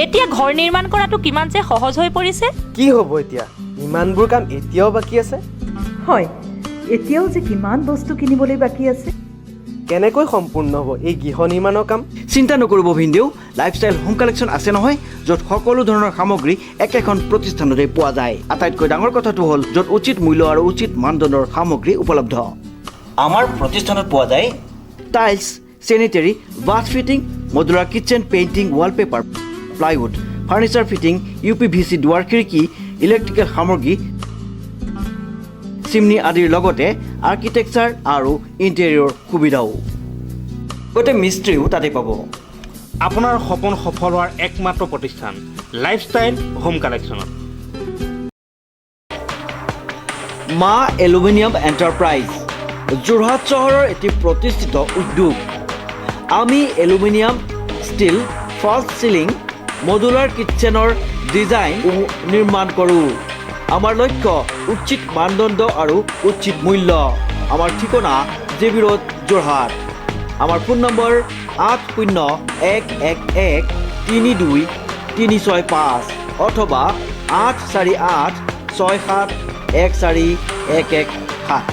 এতিয়া ঘৰ নিৰ্মাণ কৰাটো কিমান যে সহজ হৈ পৰিছে। কি হ'ব এতিয়া ইমানবোৰ কাম এতিয়াও বাকী আছে? হয়, এতিয়াও যে কিমান বস্তু কিনিবলৈ বাকী আছে। কেনেকৈ সম্পূৰ্ণ হ'ব এই গৃহ নিৰ্মাণৰ কাম? চিন্তা নকৰিব ভিনদেউ, লাইফষ্টাইল হোম কালেকশ্যন আছে নহয়, য'ত সকলো ধৰণৰ সামগ্ৰী একেখন প্ৰতিষ্ঠানতে পোৱা যায়। আটাইতকৈ ডাঙৰ কথাটো হ'ল য'ত উচিত মূল্য আৰু উচিত মানদণ্ডৰ সামগ্ৰী উপলব্ধ। আমাৰ প্ৰতিষ্ঠানত পোৱা যায় tiles, sanitary, bath fitting, modular kitchen, painting, wallpaper, plywood, furniture fitting, UPVC দুৱাৰ খিৰিকী, ইলেক্ট্ৰিকেল সামগ্ৰী, চিমনি আদিৰ লগতে আৰ্কিটেকচাৰ আৰু ইণ্টেৰিয়ৰ সুবিধাও। গোটেই মিস্ত্ৰীও তাতে পাব। আপোনাৰ সপোন সফল হোৱাৰ একমাত্ৰ প্ৰতিষ্ঠান লাইফষ্টাইল হোম কালেকশ্যনত। মা এলুমিনিয়াম এণ্টাৰপ্ৰাইজ যোৰহাট চহৰৰ এটি প্ৰতিষ্ঠিত উদ্যোগ। আমি aluminium, steel, false ceiling, modular কিটচেনৰ ডিজাইন নিৰ্মাণ কৰোঁ। আমাৰ লক্ষ্য উচিত মানদণ্ড আৰু উচিত মূল্য। আমাৰ ঠিকনা JB ৰোড, যোৰহাট। আমাৰ ফোন নম্বৰ 8011132365 অথবা 8486714117।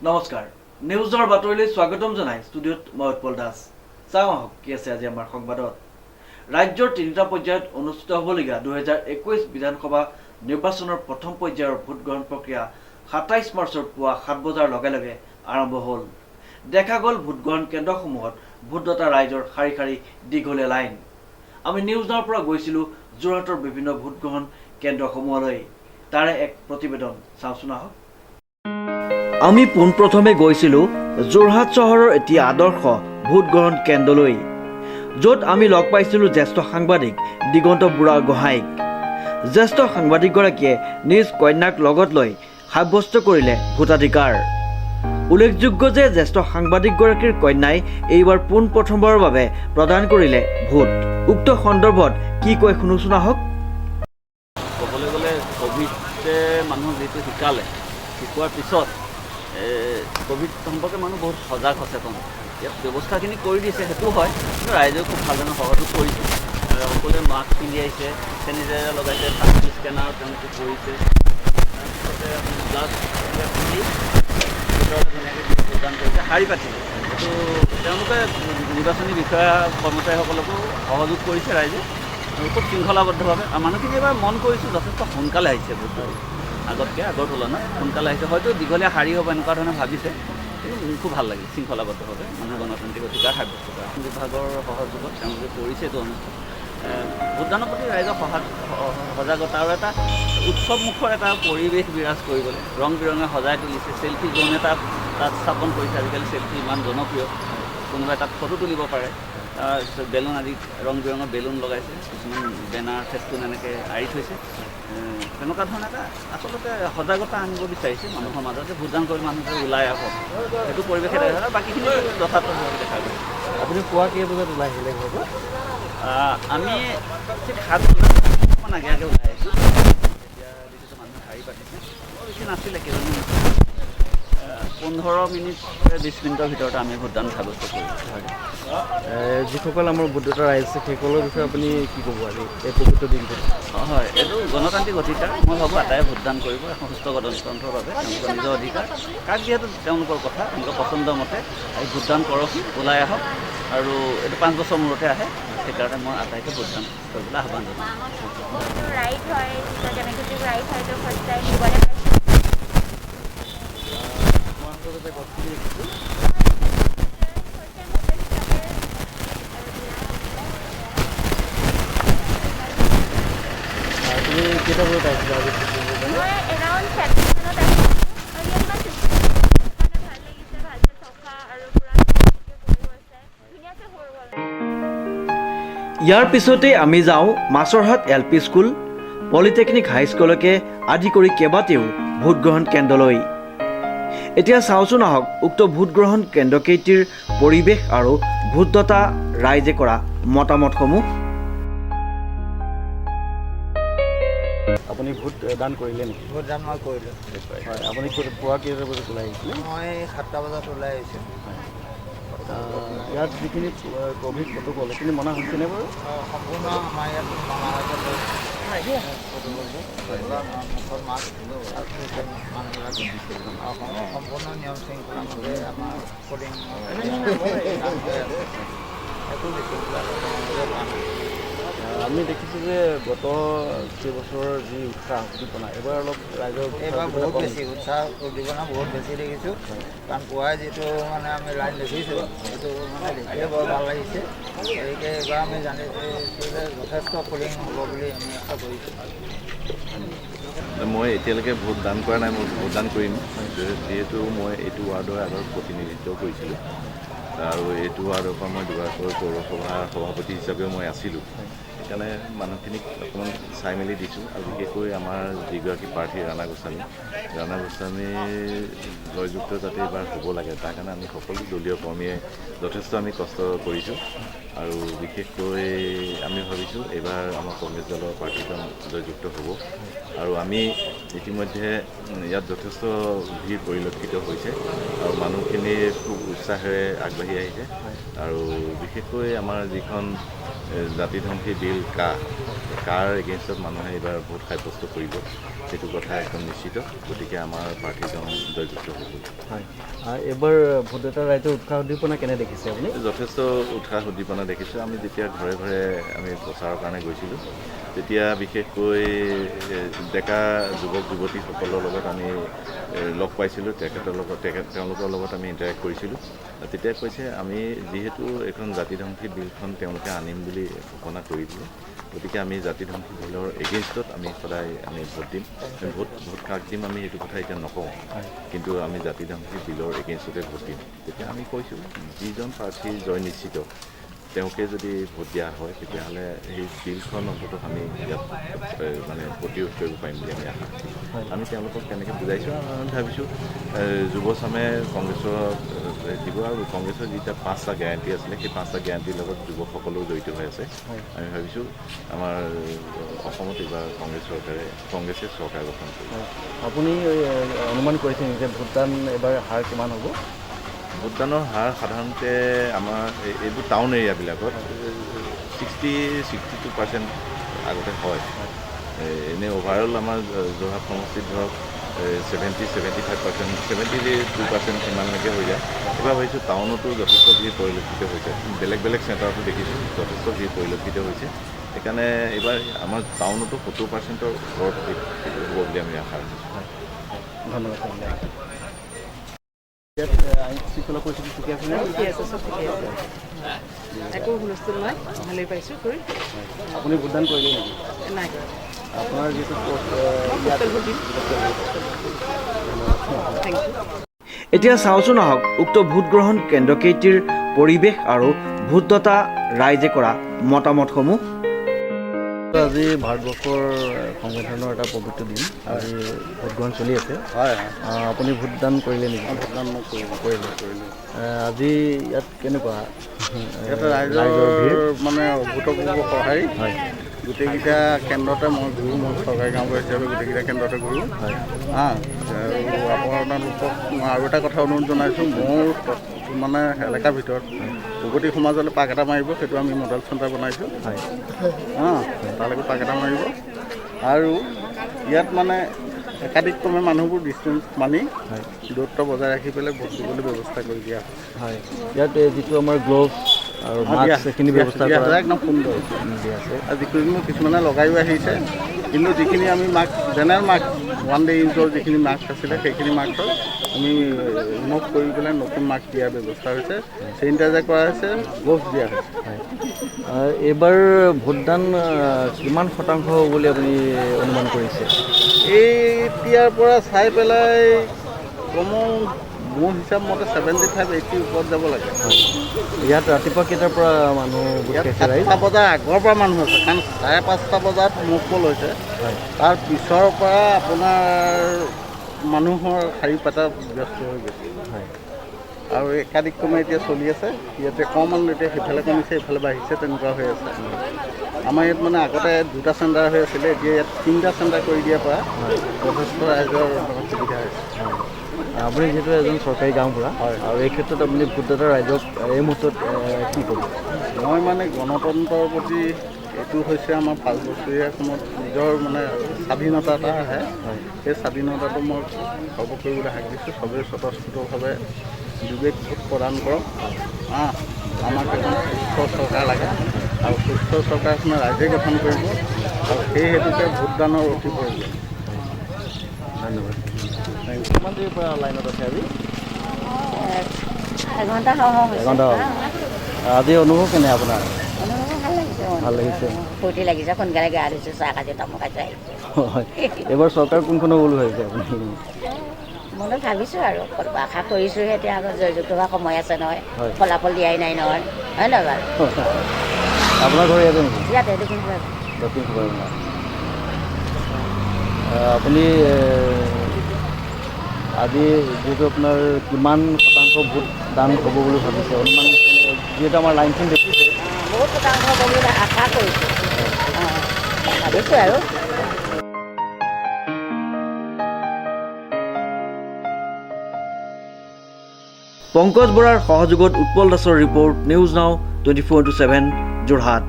নমস্কাৰ, নিউজৰ বাতৰিলৈ স্বাগতম জনাই ষ্টুডিঅ'ত মই উৎপল দাস। চাওঁ আহক কি আছে আজি আমাৰ সংবাদত। ৰাজ্যৰ 3টা পৰ্যায়ত অনুষ্ঠিত হ'বলগীয়া 2021 বিধানসভা নিৰ্বাচনৰ প্ৰথম পৰ্যায়ৰ ভোটগ্ৰহণ প্ৰক্ৰিয়া 27 মাৰ্চৰ পুৱা 7 বজাৰ লগে লগে আৰম্ভ হ'ল। দেখা গ'ল ভোটগ্ৰহণ কেন্দ্ৰসমূহত ভোটদাতা ৰাইজৰ শাৰী শাৰী দীঘলীয়া লাইন। আমি নিউজৰ পৰা গৈছিলোঁ যোৰহাটৰ বিভিন্ন ভোটগ্ৰহণ কেন্দ্ৰসমূহলৈ। তাৰে এক প্ৰতিবেদন চাওঁচোন আহক। আমি পোনপ্ৰথমে গৈছিলোঁ যোৰহাট চহৰৰ এটি আদৰ্শ ভোটগ্ৰহণ কেন্দ্ৰলৈ, য'ত আমি লগ পাইছিলোঁ জ্যেষ্ঠ সাংবাদিক দিগন্ত বুঢ়াগোহাঁইক। জ্যেষ্ঠ সাংবাদিকগৰাকীয়ে নিজ কন্যাক লগত লৈ সাব্যস্ত কৰিলে ভোটাধিকাৰ। উল্লেখযোগ্য যে জ্যেষ্ঠ সাংবাদিকগৰাকীৰ কন্যাই এইবাৰ পোনপ্ৰথমবাৰৰ বাবে প্ৰদান কৰিলে ভোট। উক্ত সন্দৰ্ভত কি কয় শুনোচোন আহক। ক'বলৈ গ'লে ক'ভিডে মানুহ যিটো শিকোৱাৰ পিছত ক'ভিড সম্পৰ্কে মানুহ বহুত সজাগ সচেতন। ইয়াত ব্যৱস্থাখিনি কৰি দিছে, সেইটো হয়, কিন্তু ৰাইজেও খুব ভালদৰে সহযোগ কৰিছে। সকলোৱে মাস্ক পিন্ধি আহিছে, চেনিটাইজাৰ লগাইছে, থাৰ্মেল স্কেনাৰ তেওঁলোকে কৰিছে। তাৰপিছতে গ্লাছ পিন্ধি ভিতৰতে ধুনীয়াকৈ ভোটদান কৰিছে, শাৰী পাতিছে। সেইটো তেওঁলোকে নিৰ্বাচনী বিষয়া কৰ্মচাৰীসকলকো সহযোগ কৰিছে ৰাইজে, আৰু খুব শৃংখলাবদ্ধভাৱে। মানুহখিনি এবাৰ মন কৰিছোঁ যথেষ্ট সোনকালে আহিছে ভোটটো, আগতকৈ আগৰ তুলনাত সোনকালে আহিছে। হয়তো দীঘলীয়া শাৰী হ'ব এনেকুৱা ধৰণে ভাবিছে, কিন্তু খুব ভাল লাগিল শৃংখলাবদ্ধভাৱে মানুহে গণতান্ত্ৰিক অধিকাৰ সাব্যস্ত কৰা। বিভাগৰ সহযোগত তেওঁলোকে কৰিছে এইটো অনুষ্ঠান। ভোটদানৰ প্ৰতি ৰাইজৰ সজাগতা আৰু এটা উৎসৱমুখৰ এটা পৰিৱেশ বিৰাজ কৰিবলৈ ৰং বিৰঙে সজাই তুলিছে। চেল্ফি জোন এটা তাত স্থাপন কৰিছে। আজিকালি চেল্ফি ইমান জনপ্ৰিয়, কোনোবাই তাত ফটো তুলিব পাৰে। তাৰপিছত বেলুন আদি ৰং বিৰঙৰ বেলুন লগাইছে, কিছুমান বেনাৰ ফেষ্টুন এনেকৈ আঁৰি থৈছে। তেনেকুৱা ধৰণে এটা আচলতে সজাগতা আনিব বিচাৰিছে মানুহৰ মাজত, যে ভোটদান কৰি মানুহে ওলাই আহক, সেইটো পৰিৱেশে দেখা যায়। বাকীখিনি যথাযথভাৱে দেখা যায়। আপুনি পুৱা কেই বজাত ওলাই আহিলে ঘৰৰ পৰা? আমি ঠিক 7 বজাত অকণমান আগে আগে ওলাই আহিছোঁ। এতিয়া দেখিছোঁ মানুহে শাৰী পাতিছে, বেছি নাছিলে, কেইজনমান 15 মিনিট 20 মিনিটৰ ভিতৰতে আমি ভোটদান সাব্যস্ত কৰিছোঁ। যিসকল আমাৰ ভোটদাতা ৰাইজ আছে সেইসকলৰ বিষয়ে আপুনি কি ক'ব আজি এই পবিত্ৰ দিনটোত? হয়, এইটো গণতান্ত্ৰিক অধিকাৰ। মই ভাবোঁ আটায়ে ভোটদান কৰিব এখন সুস্থ গণতন্ত্ৰৰ বাবে। তেওঁলোকৰ নিজৰ অধিকাৰ, কাক যিহেতু তেওঁলোকৰ কথা, তেওঁলোকৰ পচন্দ মতে ভোটদান কৰক, ওলাই আহক। আৰু এইটো 5 বছৰ মূৰতে আহে, সেইকাৰণে মই আটাইকে ভোটদান কৰিবলৈ আহ্বান জনাওঁ। ৰাইট হয়, ডেম'ক্ৰেটিক ৰাইট হয়, তো ফাৰ্ষ্ট টাইম দিবলৈ তুমি কেইটা বজাত আহিছিলা আজি? মই এৰাউণ্ড 7 মানত আহিছোঁ। আৰু ইয়াত ইমান ভাল লাগিছে, ভালকৈ চফা আৰু পূৰা কৰি গৈছে, ধুনীয়াকৈ হৈ গ'ল। ইয়াৰ পিছতেই আমি যাওঁ মাছৰহাট LP স্কুল, পলিটেকনিক হাইস্কুলকে আদি কৰি কেইবাটাও ভোটগ্ৰহণ কেন্দ্ৰলৈ। এতিয়া চাওঁচোন আহক উক্ত ভোটগ্ৰহণ কেন্দ্ৰকেইটিৰ পৰিৱেশ আৰু ভোটদাতা ৰাইজে কৰা মতামতসমূহ। আপুনি ভোট দান কৰিলে নেকি? ভোটদান মই কৰিলোঁ। হয়, আপুনি পুৱা কেইটা বজাত ওলাই আহিছিলে? মই 7টা বজাত ওলাই আহিছোঁ। ইয়াত যিখিনি ক'ভিড প্ৰট'কল সেইখিনি মনা হৈছেনে বাৰু? সম্পূৰ্ণ আমাৰ ইয়াত মুখত মাছ মানুহবিলাক সম্পূৰ্ণ নিয়ম শৃংখলামতে আমাৰ পলিং একো আমি দেখিছোঁ যে গত কেইবছৰৰ যি উৎসাহ উদ্দীপনা এইবাৰ অলপ ৰাইজৰ এইবাৰ বহুত বেছি উৎসাহ উদ্দীপনা বহুত বেছি দেখিছোঁ। কাৰণ পুৱাই যিটো মানে আমি লাইন দেখিছোঁ সেইটো মানে দেখিয়ে বৰ ভাল লাগিছে। গতিকে এইবাৰ আমি জানিছোঁ যে যথেষ্ট পলিং হ'ব বুলি আমি আশা কৰিছোঁ। মই এতিয়ালৈকে ভোট দান কৰা নাই, মই ভোটদান কৰিম যিহেতু মই এইটো ৱাৰ্ডৰ আগত প্ৰতিনিধিত্ব কৰিছিলোঁ আৰু এইটো ৱাৰ্ডৰ পৰা মই দুবাৰকৈ পৌৰসভাৰ সভাপতি হিচাপেও মই আছিলোঁ। সেইকাৰণে মানুহখিনিক অকণমান চাই মেলি দিছোঁ আৰু বিশেষকৈ আমাৰ যিগৰাকী প্ৰাৰ্থী ৰাণা গোস্বামীৰ জয়যুক্ত যাতে এইবাৰ হ'ব লাগে তাৰ কাৰণে আমি সকলো দলীয় কৰ্মীয়ে যথেষ্ট আমি কষ্ট কৰিছোঁ আৰু বিশেষকৈ আমি ভাবিছোঁ এইবাৰ আমাৰ কংগ্ৰেছ দলৰ প্ৰাৰ্থীজন জয়যুক্ত হ'ব আৰু আমি ইতিমধ্যে ইয়াত যথেষ্ট ভিৰ পৰিলক্ষিত হৈছে আৰু মানুহখিনি খুব উৎসাহেৰে আগবাঢ়ি আহিছে আৰু বিশেষকৈ আমাৰ যিখন জাতিধ্বংসী বিল কাৰ এগেইনষ্টত মানুহে এইবাৰ ভোট সাব্যস্ত কৰিব সেইটো কথা একদম নিশ্চিত। গতিকে আমাৰ প্ৰাৰ্থীজন জয়যুক্ত হ'ব। হয়, এইবাৰ ভোটদাতা ৰাইজৰ উৎসাহ উদ্দীপনা কেনে দেখিছে আপুনি? যথেষ্ট উৎসাহ উদ্দীপনা দেখিছোঁ। আমি যেতিয়া ঘৰে ঘৰে আমি প্ৰচাৰৰ কাৰণে গৈছিলোঁ তেতিয়া বিশেষকৈ ডেকা যুৱক যুৱতীসকলৰ লগত আমি লগ পাইছিলোঁ, তেওঁলোকৰ লগত আমি ইণ্টাৰেক্ট কৰিছিলোঁ। তেতিয়া কৈছে আমি যিহেতু এখন জাতিধ্বংসী বিলখন তেওঁলোকে আনিম বুলি ঘোষণা কৰি দিলে গতিকে আমি জাতিধ্বংসী বিলৰ এগেইনষ্টত আমি সদায় আমি ভোট দিম। ভোট কাক দিম আমি সেইটো কথা এতিয়া নকওঁ, কিন্তু আমি জাতিধ্বংসী বিলৰ এগেইনষ্টতে ভোট দিম। তেতিয়া আমি কৈছোঁ যিজন প্ৰাৰ্থীৰ জয় নিশ্চিত তেওঁকে যদি ভোট দিয়া হয় তেতিয়াহ'লে সেই বিলখন অন্ততঃ আমি ইয়াত মানে প্ৰতিৰোধ কৰিব পাৰিম বুলি আমি আশা কৰিছোঁ। আমি তেওঁলোকক কেনেকৈ বুজাইছোঁ আমি ভাবিছোঁ যুৱচামে কংগ্ৰেছক দিব আৰু কংগ্ৰেছৰ যিটা 5টা গেৰাণ্টি আছিলে সেই 5টা গেৰাণ্টিৰ লগত যুৱকসকলেও জড়িত হৈ আছে। আমি ভাবিছোঁ আমাৰ অসমত এইবাৰ কংগ্ৰেছে চৰকাৰ গঠন কৰিব। আপুনি অনুমান কৰিছে নেকি যে ভোটদান এইবাৰ হাৰ কিমান হ'ব? ভোটদানৰ হাৰ সাধাৰণতে আমাৰ এইবোৰ টাউন এৰিয়াবিলাকত 60-62% আগতে হয়। এনেই অভাৰঅল আমাৰ যোৰহাট সমষ্টিত ধৰক 70-75%, 72% সিমানলৈকে হৈ যায়। এইবাৰ ভাবিছোঁ টাউনতো যথেষ্ট ভিৰ পৰিলক্ষিত হৈছে, বেলেগ চেণ্টাৰতো দেখিছোঁ যথেষ্ট ভিৰ পৰিলক্ষিত হৈছে। সেইকাৰণে এইবাৰ আমাৰ টাউনতো 70%ৰ ওপৰত হ'ব বুলি আমি আশা ৰাখিছোঁ। ধন্যবাদ। আইন শৃংখলা পৰিস্থিতি ঠিকে আছে নে? ঠিকে আছে, চব ঠিকে আছে, একো হুলস্থুল নাই, ভালেই পাইছোঁ কৰি। আপুনি ভোটদান কৰিলে নেকি? নাই কৰা। আপোনাৰ যিটো থেংক ইউ। এতিয়া চাওঁচোন আহক উক্ত ভোটগ্ৰহণ কেন্দ্ৰকেইটিৰ পৰিৱেশ আৰু ভোটদাতা ৰাইজে কৰা মতামতসমূহ। আজি ভাৰতবৰ্ষৰ সংবিধানৰ এটা পবিত্ৰ দিন, আজি ভোটগ্ৰহণ চলি আছে। হয়, আপুনি ভোটদান কৰিলে নেকি? ভোটদান মই কৰিলোঁ। আজি ইয়াত কেনেকুৱা? ইয়াতে ৰাইজৰ মানে অভূতপূৰ্ব সঁহাৰি। হয়, গোটেইকেইটা কেন্দ্ৰতে মই ঘূৰোঁ, মই চৰকাৰী কামবোৰ হিচাপে গোটেইকেইটা কেন্দ্ৰতে ঘূৰোঁ। হয়, আপোনালোকক মই আৰু এটা কথা অনুৰোধ জনাইছোঁ, মোৰ মানে এলেকাৰ ভিতৰত প্ৰগতি সমাজলৈ পাক এটা মাৰিব, সেইটো আমি মডেল চেণ্টাৰ বনাইছোঁ। হয়, তালৈকে পাক এটা মাৰিব আৰু ইয়াত মানে একাধিকক্ৰমে মানুহবোৰ ডিষ্টেঞ্চ মানি দূৰত্ব বজাই ৰাখি পেলাই ভোট দিবলৈ ব্যৱস্থা কৰি দিয়া হয়। ইয়াত যিটো আমাৰ গ্ল'ভছ আৰু মাস্ক সেইখিনি ব্যৱস্থা কৰা একদম সুন্দৰ দিয়া আছে। আৰু যিখিনি কিছুমানে লগাইও আহিছে, কিন্তু যিখিনি আমি মাস্ক জেনেৰেল মাস্ক 1 ডে ইউজৰ যিখিনি মাস্ক আছিলে সেইখিনি মাস্কত আমি ৰিমুভ কৰি পেলাই নতুন মাস্ক দিয়াৰ ব্যৱস্থা হৈছে, চেনিটাইজাৰ কৰা হৈছে, গ্ল'ভছ দিয়া হৈছে। এইবাৰ ভোটদান কিমান শতাংশ হ'ব বুলি আপুনি অনুমান কৰিছে? এতিয়াৰ পৰা চাই পেলাই কমেও মোৰ হিচাপ মতে 75-80 ওপৰত যাব লাগে। ইয়াত ৰাতিপুৱা কেইটাৰ পৰা মানুহ ইয়াত 7টা বজাৰ আগৰ পৰা মানুহ আছে, কাৰণ 5:30 বজাত মুকল হৈছে। তাৰ পিছৰ পৰা আপোনাৰ মানুহৰ শাৰী পাতা ব্যস্ত হৈ গৈছে হয় আৰু একাধিক্ৰমে এতিয়া চলি আছে ইয়াতে অকণমান এতিয়া সেইফালে কমিছে এইফালে বাঢ়িছে তেনেকুৱা হৈ আছে আমাৰ ইয়াত মানে আগতে 2টা চেণ্টাৰ হৈ আছিলে এতিয়া ইয়াত 3টা চেণ্টাৰ কৰি দিয়াৰ পৰা যথেষ্ট ৰাইজৰ সুবিধা হৈছে আপুনি যিহেতু এজন চৰকাৰী গাঁওবুঢ়া হয় আৰু এই ক্ষেত্ৰত আপুনি ভোটদাতা ৰাইজক এই মুহূৰ্তত কি ক'ব মই মানে গণতন্ত্ৰৰ প্ৰতি এইটো হৈছে আমাৰ 5 বছৰীয়া সময়ত নিজৰ মানে স্বাধীনতা এটা আহে সেই স্বাধীনতাটো মই সৰ্ব কৰিবলৈ হাক দিছোঁ চবেই স্বতঃস্ফূৰ্তভাৱে বিবেক ভোট প্ৰদান কৰক আমাক এখন সুস্থ চৰকাৰ লাগে আৰু সুস্থ চৰকাৰখনে ৰাইজে গঠন কৰিব আৰু সেই হেতুকে ভোটদানৰ অতি প্ৰয়োজন ধন্যবাদ কিমান দেৰিৰ পৰা লাইনত আছে আজি এঘণ্টা এঘণ্টা হ'ল আজি অনুভৱ কেনে আপোনাৰ ভাল লাগিছে ফূৰ্তি লাগিছে সোনকালে গা ধুইছোঁ চাহ খাইছোঁ তামোল খাইছোঁ আহিছোঁ হয় এইবাৰ চৰকাৰ কোনখনৰ বুলি ভাবিছে আপুনি মনত ভাবিছোঁ আৰু আশা কৰিছোঁহে এতিয়া আগত জয়যুক্ত হোৱা সময় আছে নহয় হয়। ফলাফল দিয়াই নাই নহয় হয় নহয় বাৰু আপোনাৰ ঘৰ ইয়াতে নেকি ইয়াতে দেখোন দক্ষিণ সুবাৰ আপুনি আজি যিহেতু আপোনাৰ কিমান শতাংশ ভোট দান হ'ব বুলি ভাবিছে অনুমান যিহেতু আমাৰ লাইনখন দেখিছে বহুত শতাংশ হ'ব বুলি আশা কৰিছোঁ ভাবিছোঁ আৰু পংকজ বৰাৰ সহযোগত উৎপল দাসৰ report news now 24/7 Jorhat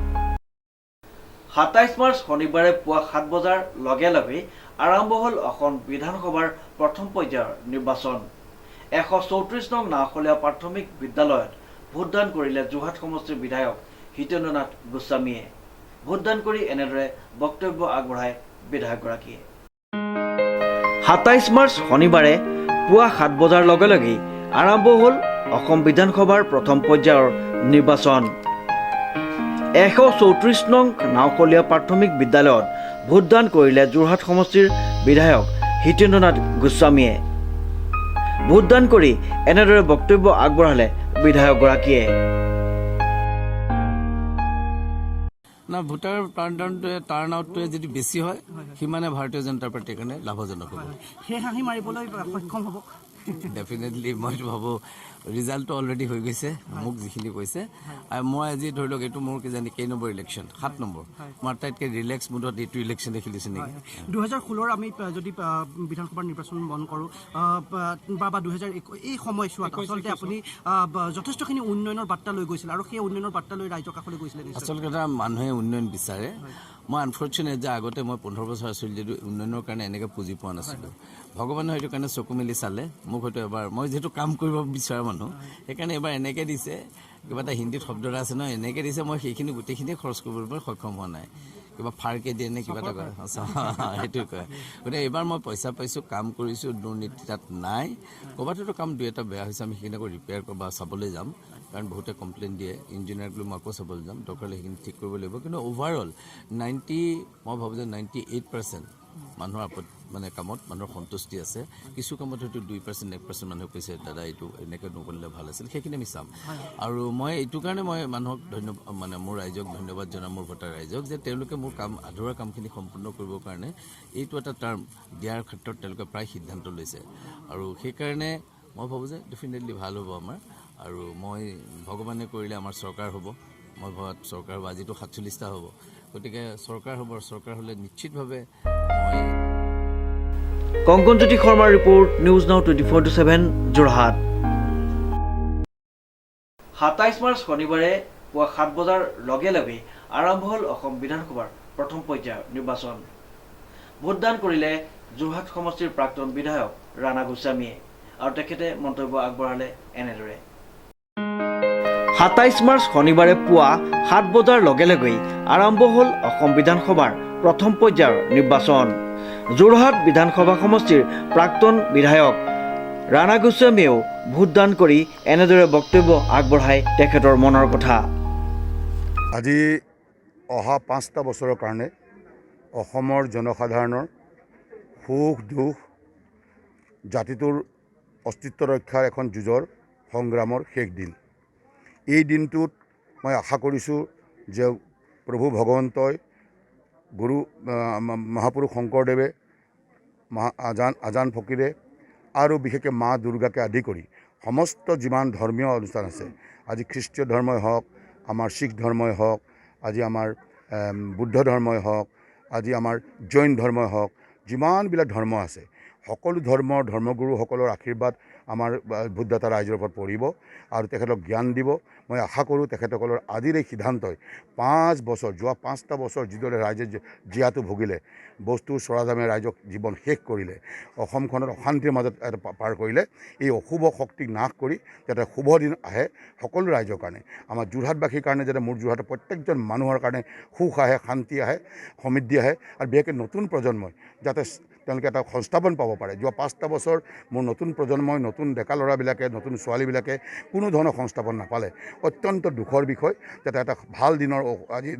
27 March শনিবাৰে পুৱা 7 বজাৰ লগে লগে আৰম্ভ হ'ল অসম বিধানসভাৰ প্ৰথম পৰ্যায়ৰ নিৰ্বাচন 134 নং নাওখলীয়া প্ৰাথমিক বিদ্যালয়ত ভোটদান কৰিলে যোৰহাট সমষ্টিৰ বিধায়ক হিতেন্দ্ৰনাথ গোস্বামীয়ে ভোটদান কৰি এনেদৰে বক্তব্য আগবঢ়ায় বিধায়কগৰাকীয়ে 27 মাৰ্চ শনিবাৰে পুৱা 7 বজাৰ লগে লগে আৰম্ভ হ'ল অসম বিধানসভাৰ প্ৰথম পৰ্যায়ৰ নিৰ্বাচন 134 নং নাওখলীয়া প্ৰাথমিক বিদ্যালয়ত ভোটদান কৰিলে যোৰহাট সমষ্টিৰ বিধায়ক হিতেন্দ্ৰনাথ গোস্বামীয়ে ভোটদান কৰি এনেদৰে বক্তব্য আগবঢ়ালে বিধায়কগৰাকীয়ে না ভোটাৰ টাৰ্ণ আউটটোৱে যদি বেছি হয় সিমানে ভাৰতীয় জনতা পাৰ্টিৰ কাৰণে লাভজনক হ'ব সেই হাঁহি মাৰিবলৈ সক্ষম হ'ব ডেফিনেটলি মই ভাবোঁ ৰিজাল্টটো অলৰেডি হৈ গৈছে মোক যিখিনি কৈছে আৰু মই আজি ধৰি লওক এইটো মোৰ কিজানি কেই নম্বৰ ইলেকশ্যন 7 নম্বৰ মই আটাইতকৈ ৰিলেক্স মুডত এইটো ইলেকশ্যনে খেলিছোঁ নেকি 2016 আমি যদি বিধানসভাৰ নিৰ্বাচন মন কৰোঁ বা 2021 এই সময়ছোৱাত আচলতে আপুনি যথেষ্টখিনি উন্নয়নৰ বাৰ্তা লৈ গৈছিল আৰু সেই উন্নয়নৰ বাৰ্তা লৈ ৰাইজৰ কাষলৈ গৈছিলে আচল কথা মানুহে উন্নয়ন বিচাৰে মই আনফৰ্চুনেট যে আগতে মই 15 বছৰ আছিলোঁ যদিও উন্নয়নৰ কাৰণে এনেকৈ পুঁজি পোৱা নাছিলোঁ ভগৱানে সেইটো কাৰণে চকু মেলি চালে মোক হয়তো এবাৰ মই যিহেতু কাম কৰিব বিচৰা মানুহ সেইকাৰণে এবাৰ এনেকৈ দিছে কিবা এটা হিন্দীত শব্দ এটা আছে ন এনেকৈ দিছে মই সেইখিনি গোটেইখিনি খৰচ কৰিবলৈ সক্ষম হোৱা নাই কিবা ফাৰকে দিয়ে নে কিবা এটা কয় সেইটো কয় গতিকে এইবাৰ মই পইচা পাইছোঁ কাম কৰিছোঁ দুৰ্নীতি তাত নাই ক'ৰবাততো কাম 2 এটা বেয়া হৈছে আমি সেইখিনি আকৌ ৰিপেয়াৰ বা চাবলৈ যাম কাৰণ বহুতে কমপ্লেইন দিয়ে ইঞ্জিনিয়াৰক লৈ মই আকৌ চাবলৈ যাম দৰকাৰ হ'লে সেইখিনি ঠিক কৰিব লাগিব কিন্তু অভাৰঅল মই ভাবোঁ যে 98% মানুহৰ মানে কামত মানুহৰ সন্তুষ্টি আছে কিছু কামত হয়তো 2% 1% মানুহে কৈছে দাদা এইটো এনেকৈ নকৰিলে ভাল আছিল সেইখিনি আমি চাম আৰু মই এইটো কাৰণে মই মানুহক মানে মোৰ ৰাইজক ধন্যবাদ জনাম মোৰ ভোটাৰ ৰাইজক যে তেওঁলোকে মোৰ কাম আধৰুৱা কামখিনি সম্পূৰ্ণ কৰিবৰ কাৰণে এইটো এটা টাৰ্ম দিয়াৰ ক্ষেত্ৰত তেওঁলোকে প্ৰায় সিদ্ধান্ত লৈছে আৰু সেইকাৰণে মই ভাবোঁ যে ডেফিনেটলি ভাল হ'ব আমাৰ আৰু মই ভগৱানে কৰিলে আমাৰ চৰকাৰ হ'ব মই ভাবাত চৰকাৰ হ'ব আজিতো 47টা হ'ব গতিকে চৰকাৰ হ'ব চৰকাৰ হ'লে নিশ্চিতভাৱে মই কংকনজ্যোতি শৰ্মাৰ report news now 24/7 Jorhat 27 March শনিবাৰে পুৱা 7 বজাৰ লগে লগে আৰম্ভ হ'ল অসম বিধানসভাৰ প্ৰথম পৰ্যায়ৰ নিৰ্বাচন ভোটদান কৰিলে যোৰহাট সমষ্টিৰ প্ৰাক্তন বিধায়ক ৰাণা গোস্বামীয়ে আৰু তেখেতে মন্তব্য আগবঢ়ালে এনেদৰে 27 মাৰ্চ শনিবাৰে পুৱা 7 বজাৰ লগে লগেই আৰম্ভ হ'ল অসম বিধানসভাৰ প্ৰথম পৰ্যায়ৰ নিৰ্বাচন যোৰহাট বিধানসভা সমষ্টিৰ প্ৰাক্তন বিধায়ক ৰাণা গোস্বামীয়েও ভোটদান কৰি এনেদৰে বক্তব্য আগবঢ়ায় তেখেতৰ মনৰ কথা আজি অহা 5টা বছৰৰ কাৰণে অসমৰ জনসাধাৰণৰ সুখ দুখ জাতিটোৰ অস্তিত্ব ৰক্ষাৰ এখন যুঁজৰ সংগ্ৰামৰ শেষ দিন এই দিনটোত মই আশা কৰিছোঁ যে প্ৰভু ভগৱন্তই গুৰু মহাপুৰুষ শংকৰদেৱে আজান ফকীৰে আৰু বিশেষকৈ মা দুৰ্গাকে আদি কৰি সমস্ত যিমান ধৰ্মীয় অনুষ্ঠান আছে, আজি খ্ৰীষ্টীয় ধৰ্মই হওক, আমাৰ শিখ ধৰ্মই হওক, আজি আমাৰ বুদ্ধ ধৰ্মই হওক, আজি আমাৰ জৈন ধৰ্মই হওক, যিমানবিলাক ধৰ্ম আছে সকলো ধৰ্মগুৰুসকলৰ আশীৰ্বাদ আমাৰ ভোটদাতা ৰাইজৰ ওপৰত পৰিব আৰু তেখেতক জ্ঞান দিব। মই আশা কৰোঁ তেখেতসকলৰ আজিৰ এই সিদ্ধান্তই 5 বছৰ, যোৱা 5টা বছৰ যিদৰে ৰাইজে জীয়াটো ভুগিলে, বস্তুৰ চৰাজামে ৰাইজক জীৱন শেষ কৰিলে, অসমখনত অশান্তিৰ মাজত পাৰ কৰিলে, এই অশুভ শক্তিক নাশ কৰি যাতে শুভ দিন আহে সকলো ৰাইজৰ কাৰণে, আমাৰ যোৰহাটবাসীৰ কাৰণে, যাতে মোৰ যোৰহাটৰ প্ৰত্যেকজন মানুহৰ কাৰণে সুখ আহে, শান্তি আহে, সমৃদ্ধি আহে আৰু বিশেষকৈ নতুন প্ৰজন্মই যাতে তেওঁলোকে এটা সংস্থাপন পাব পাৰে। যোৱা 5টা বছৰ মোৰ নতুন প্ৰজন্মই, নতুন ডেকা ল'ৰাবিলাকে, নতুন ছোৱালীবিলাকে কোনো ধৰণৰ সংস্থাপন নাপালে। অত্যন্ত দুখৰ বিষয়। যাতে এটা ভাল দিনৰ আজি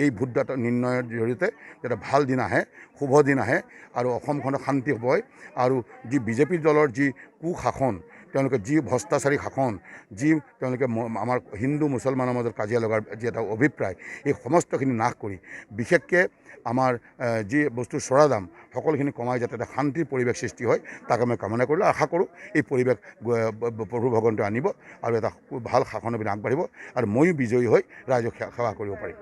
এই ভোটদাতা নিৰ্ণয়ৰ জৰিয়তে যাতে ভাল দিন আহে, শুভ দিন আহে আৰু অসমখনত শান্তি হয় আৰু যি বিজেপি দলৰ যি কুশাসন, তেওঁলোকে যি ভ্ৰষ্টাচাৰী শাসন, যি তেওঁলোকে আমাৰ হিন্দু মুছলমানৰ মাজত কাজিয়া লগাৰ যি এটা অভিপ্ৰায়, এই সমস্তখিনি নাশ কৰি বিশেষকৈ আমাৰ যি বস্তুৰ চৰাদাম সকলোখিনি কমাই যাতে এটা শান্তিৰ পৰিৱেশ সৃষ্টি হয়, তাকে মই কামনা কৰিলোঁ। আশা কৰোঁ এই পৰিৱেশ প্ৰভু ভগৱন্তই আনিব আৰু এটা ভাল শাসনৰ পিনে আগবাঢ়িব আৰু ময়ো বিজয়ী হৈ ৰাইজক সেৱা কৰিব পাৰিম।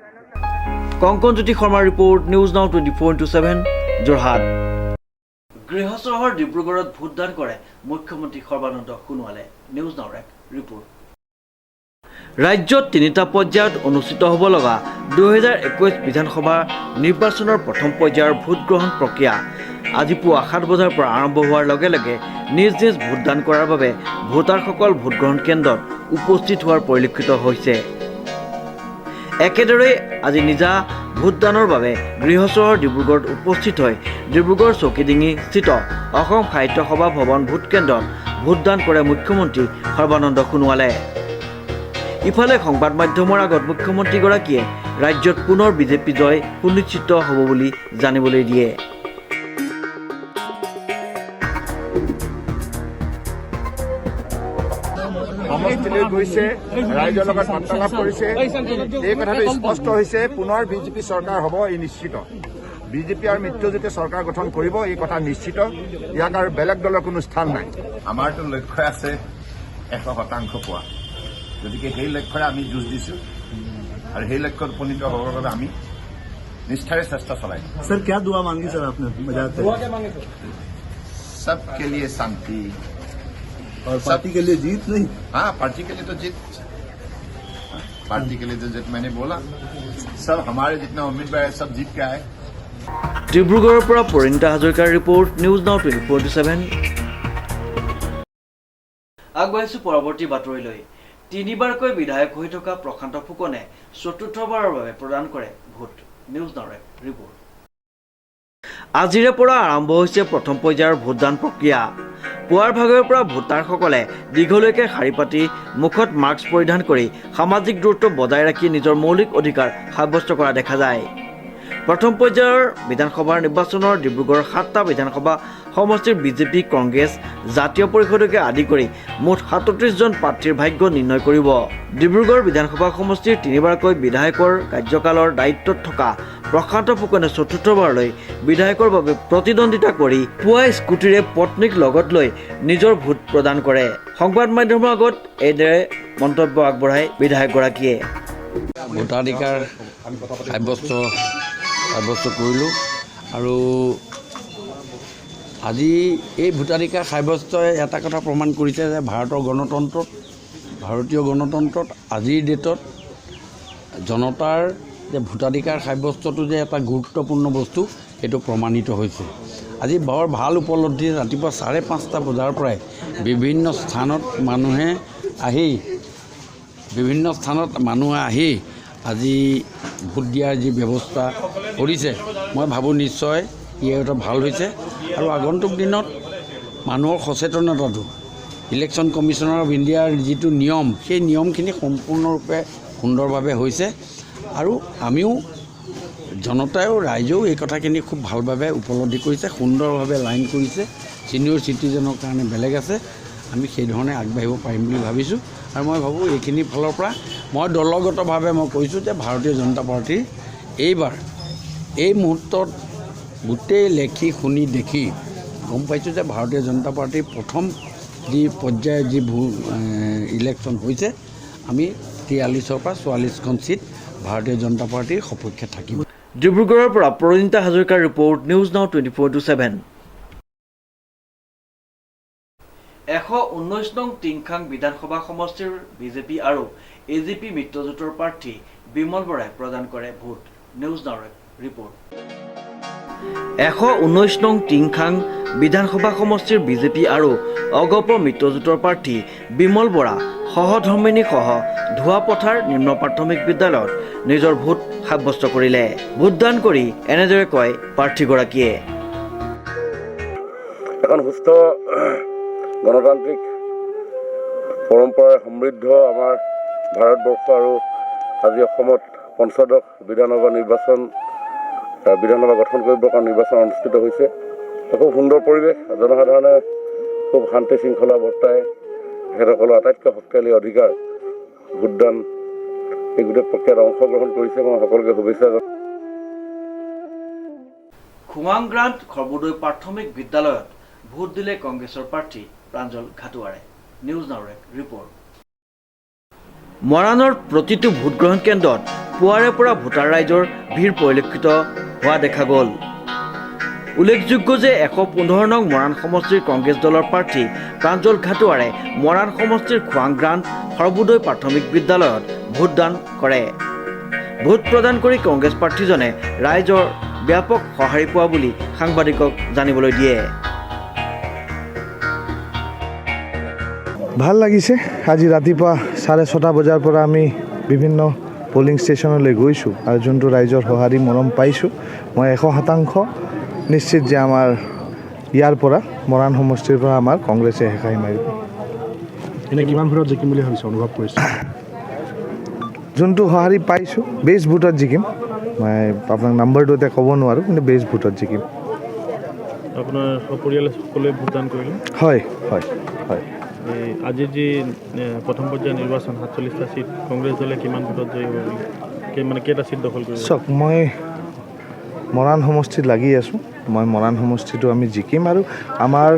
কংকনজ্যোতি শৰ্মাৰ ৰিপৰ্ট, নিউজ নাও 24/7 যোৰহাট। গৃহ চহৰ ডিব্ৰুগড়ত ভোটদান কৰে মুখ্যমন্ত্ৰী সৰ্বানন্দ সোণোৱালে। নিউজ নাওৰ এক ৰিপৰ্ট। ৰাজ্যত 3টা পৰ্যায়ত অনুষ্ঠিত হ'ব লগা 2021 বিধানসভা নিৰ্বাচনৰ প্ৰথম পৰ্যায়ৰ ভোটগ্ৰহণ প্ৰক্ৰিয়া আজি পুৱা 7 বজাৰ পৰা আৰম্ভ হোৱাৰ লগে লগে নিজ নিজ ভোটদান কৰাৰ বাবে ভোটাৰসকল ভোটগ্ৰহণ কেন্দ্ৰত উপস্থিত হোৱাৰ পৰিলক্ষিত হৈছে। একেদৰে আজি নিজা ভোটদানৰ বাবে গৃহ চহৰ ডিব্ৰুগড়ত উপস্থিত হৈ ডিব্ৰুগড় চৌকিডিঙি স্থিত অসম সাহিত্য সভা ভৱন ভোট কেন্দ্ৰত ভোটদান কৰে মুখ্যমন্ত্ৰী সৰ্বানন্দ সোণোৱালে। ইফালে সংবাদ মাধ্যমৰ আগত মুখ্যমন্ত্ৰীগৰাকীয়ে ৰাজ্যত পুনৰ বিজেপি জয় সুনিশ্চিত হ'ব বুলি জানিবলৈ দিয়ে। সমষ্টিলৈ গৈছে, ৰাইজৰ লগত বাৰ্তালাপ কৰিছে। এই কথাটো স্পষ্ট হৈছে, পুনৰ বিজেপি চৰকাৰ হ'ব এই নিশ্চিত। বিজেপি আৰু মিত্ৰজোঁটে চৰকাৰ গঠন কৰিব, এই কথা নিশ্চিত। ইয়াক আৰু বেলেগ দলৰ কোনো স্থান নাই। আমাৰতো লক্ষ্য আছে 100% পোৱা, গতিকে সেই লক্ষ্যৰে আমি যুঁজ দিছোঁ আৰু সেই লক্ষ্যত উপনীত হ'বৰ বাবে আমি নিষ্ঠাৰে চেষ্টা চলাইছোঁ। सर क्या दुआ मांगी सर आपने बजाते सबके लिए शांति और पार्टी के लिए जीत नहीं? हाँ, पार्टी के लिए तो जीत, पार्टी के लिए तो जीत मैंने बोला। सब हमारे जितना उम्मीदवार है सब जीत के आए। ডিব্ৰুগড়ৰ পৰা পৰিণীতা হাজৰিকাৰ ৰিপৰ্ট, নিউজ নাও 24/7। আগবাঢ়িছোঁ পৰৱৰ্তী বাতৰিলৈ। 3বাৰকৈ বিধায়ক হৈ থকা প্ৰশান্ত ফুকনে 4ৰ্থবাৰৰ বাবে প্ৰদান কৰে ভোট। নিউজ নাওৰ এক ৰিপৰ্ট। আজিৰে পৰা আৰম্ভ হৈছে প্ৰথম পৰ্যায়ৰ ভোটদান প্ৰক্ৰিয়া। পুৱাৰ ভাগৰ পৰা ভোটাৰসকলে দীঘলৈকে শাৰী পাতি মুখত মাস্ক পৰিধান কৰি সামাজিক দূৰত্ব বজাই ৰাখি নিজৰ মৌলিক অধিকাৰ সাব্যস্ত কৰা দেখা যায়। প্ৰথম পৰ্যায়ৰ বিধানসভাৰ নিৰ্বাচনৰ ডিব্ৰুগড়ৰ 7টা বিধানসভা সমষ্টিৰ বিজেপি, কংগ্ৰেছ, জাতীয় পৰিষদকে আদি কৰি মুঠ 37জন প্ৰাৰ্থীৰ ভাগ্য নিৰ্ণয় কৰিব। ডিব্ৰুগড় বিধানসভা সমষ্টিৰ 3বাৰকৈ বিধায়কৰ কাৰ্যকালৰ দায়িত্বত থকা প্ৰশান্ত ফুকনে 4ৰ্থবাৰলৈ বিধায়কৰ বাবে প্ৰতিদ্বন্দ্বিতা কৰি পুৱা স্কুটিৰে পত্নীক লগত লৈ নিজৰ ভোট প্ৰদান কৰে। সংবাদ মাধ্যমৰ আগত এইদৰে মন্তব্য আগবঢ়ায় বিধায়কগৰাকীয়ে। ভোটাধিকাৰ সাব্যস্ত কৰিলোঁ আৰু আজি এই ভোটাধিকাৰ সাব্যস্তই এটা কথা প্ৰমাণ কৰিছে যে ভাৰতীয় গণতন্ত্ৰত আজিৰ ডেটত জনতাৰ যে ভোটাধিকাৰ সাব্যস্তটো যে এটা গুৰুত্বপূৰ্ণ বস্তু, সেইটো প্ৰমাণিত হৈছে। আজি বৰ ভাল উপলব্ধি। ৰাতিপুৱা 5:30 বজাৰ পৰাই বিভিন্ন স্থানত মানুহে আহি আজি ভোট দিয়াৰ যি ব্যৱস্থা কৰিছে, মই ভাবোঁ নিশ্চয় ই এটা ভাল হৈছে। আৰু আগন্তুক দিনত মানুহৰ সচেতনতাটো, ইলেকশ্যন কমিশ্যনাৰ অফ ইণ্ডিয়াৰ যিটো নিয়ম, সেই নিয়মখিনি সম্পূৰ্ণৰূপে সুন্দৰভাৱে হৈছে। আৰু আমিও, জনতায়ো, ৰাইজেও এই কথাখিনি খুব ভালভাৱে উপলব্ধি কৰিছে, সুন্দৰভাৱে লাইন কৰিছে। ছিনিয়ৰ চিটিজেনৰ কাৰণে বেলেগ আছে, আমি সেইধৰণে আগবাঢ়িব পাৰিম বুলি ভাবিছোঁ। আৰু মই ভাবোঁ এইখিনি ফালৰ পৰা মই দলগতভাৱে মই কৈছোঁ যে ভাৰতীয় জনতা পাৰ্টীৰ এইবাৰ এই মুহূৰ্তত গোটেই লেখি শুনি দেখি গম পাইছোঁ যে ভাৰতীয় জনতা পাৰ্টীৰ প্ৰথম যি পৰ্যায়ৰ যি ইলেকশ্যন হৈছে আমি 43ৰ পৰা 44খন চিট ভাৰতীয় জনতা পাৰ্টীৰ সপক্ষে থাকিব। ডিব্ৰুগড়ৰ পৰা পৰিণীতা হাজৰিকাৰ ৰিপৰ্ট, নিউজ নাও 24/7। 119 নং টিংখাং বিধানসভা সমষ্টিৰ বিজেপি আৰু এজিপি মিত্ৰজোঁটৰ প্ৰাৰ্থী বিমল বৰাই প্ৰদান কৰে ভোট, নিউজ নাওৰ ৰিপৰ্ট। 119 নং টিংখাং বিধানসভা সমষ্টিৰ বিজেপি আৰু অগপ মিত্ৰজোঁটৰ প্ৰাৰ্থী বিমল বৰা সহধৰ্মিনী সহ ধোৱাপথাৰ নিম্ন প্ৰাথমিক বিদ্যালয়ত নিজৰ ভোট সাব্যস্ত কৰিলে। ভোটদান কৰি এনেদৰে কয় প্ৰাৰ্থীগৰাকীয়ে। এখন সুস্থ গণতান্ত্ৰিক পৰম্পৰাৰে সমৃদ্ধ আমাৰ ভাৰতবৰ্ষ আৰু আজি অসমত পঞ্চদশ বিধানসভা গঠন কৰিবৰ কাৰণে নিৰ্বাচন অনুষ্ঠিত হৈছে। খুব সুন্দৰ পৰিৱেশ, জনসাধাৰণে খুব শান্তি শৃংখলা বৰ্তাই তেখেতসকলৰ আটাইতকৈ শক্তিশালী অধিকাৰ ভোটদান এই গোটেই প্ৰক্ৰিয়াত অংশগ্ৰহণ কৰিছে। মই সকলোকে শুভেচ্ছা জনাওঁ। খুৱাং গ্ৰাণ্ট সৰ্বোদয় প্ৰাথমিক বিদ্যালয়ত ভোট দিলে কংগ্ৰেছৰ প্ৰাৰ্থী প্ৰাঞ্জল ঘাটোৱাৰে, নিউজ নাওৰ ৰিপৰ্ট। মৰাণৰ প্ৰতিটো ভোটগ্ৰহণ কেন্দ্ৰত পুৱাৰে পৰা ভোটাৰ ৰাইজৰ ভিৰ পৰিলক্ষিত হোৱা দেখা গ'ল। উল্লেখযোগ্য যে 115 নং মৰাণ সমষ্টিৰ কংগ্ৰেছ দলৰ প্ৰাৰ্থী প্ৰাঞ্জল ঘাটোৱাৰে মৰাণ সমষ্টিৰ খুৱাং গ্ৰাণ্ট সৰ্বোদয় প্ৰাথমিক বিদ্যালয়ত ভোটদান কৰে। ভোট প্ৰদান কৰি কংগ্ৰেছ প্ৰাৰ্থীজনে ৰাইজৰ ব্যাপক সঁহাৰি পোৱা বুলি সাংবাদিকক জানিবলৈ দিয়ে। ভাল লাগিছে। আজি ৰাতিপুৱা 6:30 বজাৰ পৰা আমি বিভিন্ন পলিং ষ্টেচনলৈ গৈছোঁ আৰু যোনটো ৰাইজৰ সঁহাৰি মৰম পাইছোঁ, মই 100% নিশ্চিত যে আমাৰ ইয়াৰ পৰা মৰাণ সমষ্টিৰ পৰা আমাৰ কংগ্ৰেছে হেঁচাই মাৰিব। এনে কিমান ভোটত জিকিম বুলি ভাবিছোঁ, অনুভৱ কৰিছোঁ? যোনটো সঁহাৰি পাইছোঁ বেছ ভোটত জিকিম। মই আপোনাক নাম্বাৰটো এতিয়া ক'ব নোৱাৰোঁ, কিন্তু বেছ ভোটত জিকিম। আপোনাৰ সপৰিয়ালে সকলোৱে ভোটদান কৰিলে? হয় হয় হয়। আজি যি প্ৰথম পৰ্যায়ৰ নিৰ্বাচন 47টা চিট, কংগ্ৰেছ দলে কিমান ভোটত জয়ী হ'ব, মানে কেইটা চিট দখল কৰিব? চাওক, মই মৰাণ সমষ্টিত লাগি আছোঁ। মই মৰাণ সমষ্টিটো আমি জিকিম আৰু আমাৰ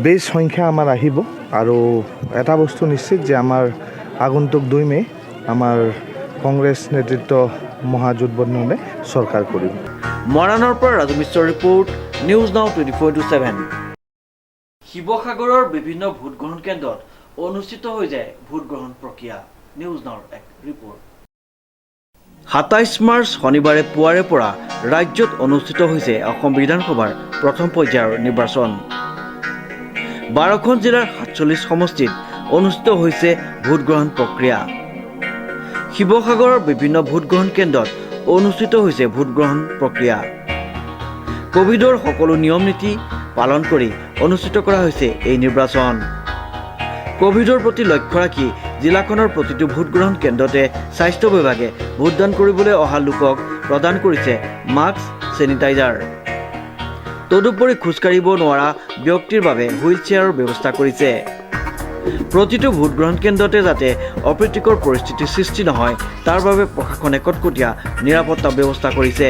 বেছ সংখ্যা আমাৰ আহিব। আৰু এটা বস্তু নিশ্চিত যে আমাৰ আগন্তুক 2 মে' আমাৰ কংগ্ৰেছ নেতৃত্ব মহাজোটবন্ধনে চৰকাৰ কৰিব। মৰাণৰ পৰা ৰাজু মিশ্ৰৰ ৰিপৰ্ট, নিউজ নাও 24/7। শিৱসাগৰৰ বিভিন্ন ভোটগ্ৰহণ কেন্দ্ৰত অনুষ্ঠিত হৈ যায় ভোটগ্ৰহণ প্ৰক্ৰিয়া, নিউজ নাওৰ এক ৰিপৰ্ট। 27 মাৰ্চ শনিবাৰে পুৱাৰে পৰা ৰাজ্যত অনুষ্ঠিত হৈছে অসম বিধানসভাৰ প্ৰথম পৰ্যায়ৰ নিৰ্বাচন। 12খন জিলাৰ 47 সমষ্টিত অনুষ্ঠিত হৈছে ভোটগ্ৰহণ প্ৰক্ৰিয়া। শিৱসাগৰৰ বিভিন্ন ভোটগ্ৰহণ কেন্দ্ৰত অনুষ্ঠিত হৈছে ভোটগ্ৰহণ প্ৰক্ৰিয়া। কোভিডৰ সকলো নিয়ম নীতি পালন কৰি অনুষ্ঠিত কৰা হৈছে এই নিৰ্বাচন। কোভিডৰ প্ৰতি লক্ষ্য ৰাখি জিলাখনৰ প্ৰতিটো ভোটগ্ৰহণ কেন্দ্ৰতে স্বাস্থ্য বিভাগে ভোটদান কৰিবলৈ অহা লোকক প্ৰদান কৰিছে মাস্ক, ছেনিটাইজাৰ। তদুপৰি খোজকাঢ়িব নোৱাৰা ব্যক্তিৰ বাবে হুইল চেয়াৰৰ ব্যৱস্থা কৰিছে। প্ৰতিটো ভোটগ্ৰহণ কেন্দ্ৰতে যাতে অপ্ৰীতিকৰ পৰিস্থিতিৰ সৃষ্টি নহয় তাৰ বাবে প্ৰশাসনে কটকটীয়া নিৰাপত্তা ব্যৱস্থা কৰিছে।